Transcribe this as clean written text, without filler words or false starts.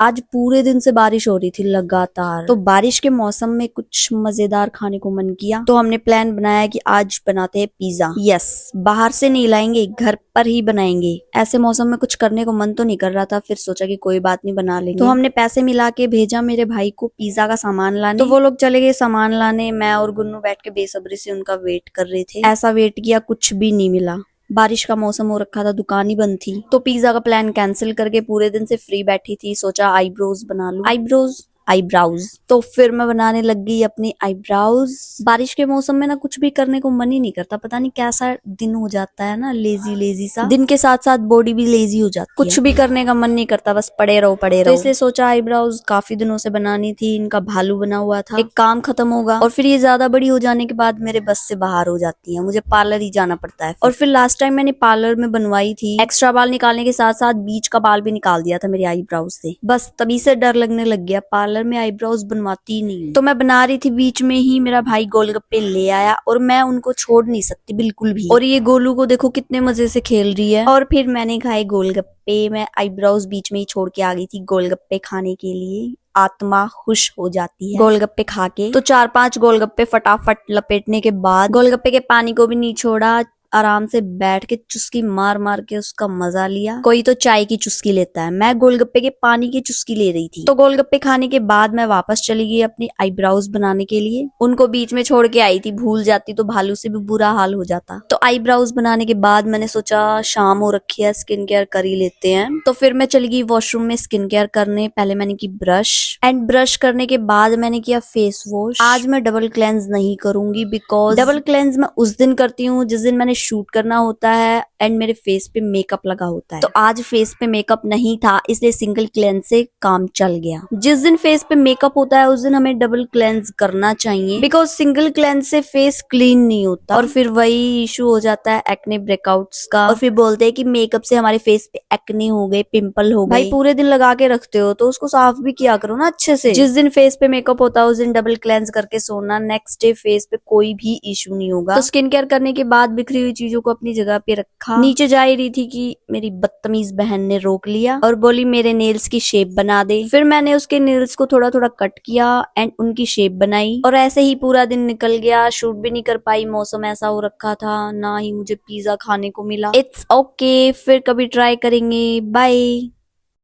आज पूरे दिन से बारिश हो रही थी लगातार, तो बारिश के मौसम में कुछ मजेदार खाने को मन किया, तो हमने प्लान बनाया कि आज बनाते हैं पिज्जा। यस, बाहर से नहीं लाएंगे, घर पर ही बनाएंगे। ऐसे मौसम में कुछ करने को मन तो नहीं कर रहा था, फिर सोचा कि कोई बात नहीं, बना लेंगे। तो हमने पैसे मिला के भेजा मेरे भाई को पिज्जा का सामान लाने, तो वो लोग चले गए सामान लाने। मैं और गुन्नू बैठ के बेसब्री से उनका वेट कर रहे थे। ऐसा वेट किया, कुछ भी नहीं मिला। बारिश का मौसम हो रखा था, दुकान ही बंद थी, तो पिज्जा का प्लान कैंसिल करके पूरे दिन से फ्री बैठी थी, सोचा आईब्रोज बना लूं। आईब्राउज तो फिर मैं बनाने लग गई अपनी आईब्राउज। बारिश के मौसम में ना कुछ भी करने को मन ही नहीं करता, पता नहीं कैसा दिन हो जाता है ना, लेजी लेजी सा। दिन के साथ साथ बॉडी भी लेजी हो जाती है, कुछ भी करने का मन नहीं करता, बस पड़े रहो पड़े रहो। तो इसलिए सोचा आईब्राउज काफी दिनों से बनानी थी, इनका भालू बना हुआ था, एक काम खत्म होगा और फिर ये ज्यादा बड़ी हो जाने के बाद मेरे बस से बाहर हो जाती है, मुझे पार्लर ही जाना पड़ता है। और फिर लास्ट टाइम मैंने पार्लर में बनवाई थी, एक्स्ट्रा बाल निकालने के साथ साथ बीच का बाल भी निकाल दिया था मेरी आईब्राउज से। बस तभी से डर लगने लग गया, पार्लर में आईब्रोज बनवाती ही नहीं। तो मैं बना रही थी, बीच में ही मेरा भाई गोलगप्पे ले आया और मैं उनको छोड़ नहीं सकती बिल्कुल भी। और ये गोलू को देखो कितने मजे से खेल रही है। और फिर मैंने खाए गोलगप्पे, मैं आईब्रोज बीच में ही छोड़ के आ गई थी गोलगप्पे खाने के लिए। आत्मा खुश हो जाती है गोलगप्पे खा के। तो 4-5 गोलगप्पे फटाफट लपेटने के बाद गोलगप्पे के पानी को भी नहीं छोड़ा, आराम से बैठ के चुस्की मार मार के उसका मजा लिया। कोई तो चाय की चुस्की लेता है, मैं गोलगप्पे के पानी की चुस्की ले रही थी। तो गोलगप्पे खाने के बाद मैं वापस चली गई अपनी आईब्राउज बनाने के लिए। उनको बीच में छोड़ के आई थी, भूल जाती तो भालू से भी बुरा हाल हो जाता। तो आईब्राउज बनाने के बाद मैंने सोचा शाम हो रखी है, स्किन केयर कर ही लेते हैं। तो फिर मैं चली गई वॉशरूम में स्किन केयर करने। पहले मैंने की ब्रश, एंड ब्रश करने के बाद मैंने किया फेस वॉश। आज मैं डबल क्लेंस नहीं करूंगी, बिकॉज डबल क्लेंस मैं उस दिन करती हूँ जिस दिन मैंने शूट करना होता है एंड मेरे फेस पे मेकअप लगा होता है। तो आज फेस पे मेकअप नहीं था, इसलिए सिंगल क्लेंस से काम चल गया। जिस दिन फेस पे मेकअप होता है उस दिन हमें डबल क्लेंस करना चाहिए, बिकॉज सिंगल क्लेंस से फेस क्लीन नहीं होता और फिर वही इशू हो जाता है एक्ने ब्रेकआउट्स का। और फिर बोलते हैं कि मेकअप से हमारे फेस पे एक्ने हो गए, पिंपल हो गए। भाई पूरे दिन लगा के रखते हो तो उसको साफ भी किया करो ना अच्छे से। जिस दिन फेस पे मेकअप होता है उस दिन डबल क्लेंस करके सोना, नेक्स्ट डे फेस पे कोई भी इशू नहीं होगा। तो स्किन केयर करने के बाद बिखरी हुई चीजों को अपनी जगह पे रखा। नीचे जा ही रही थी कि मेरी बदतमीज बहन ने रोक लिया और बोली मेरे नेल्स की शेप बना दे। फिर मैंने उसके नेल्स को थोड़ा थोड़ा कट किया एंड उनकी शेप बनाई। और ऐसे ही पूरा दिन निकल गया, शूट भी नहीं कर पाई, मौसम ऐसा हो रखा था, ना ही मुझे पिज्जा खाने को मिला। इट्स ओके, फिर कभी ट्राई करेंगे। बाय।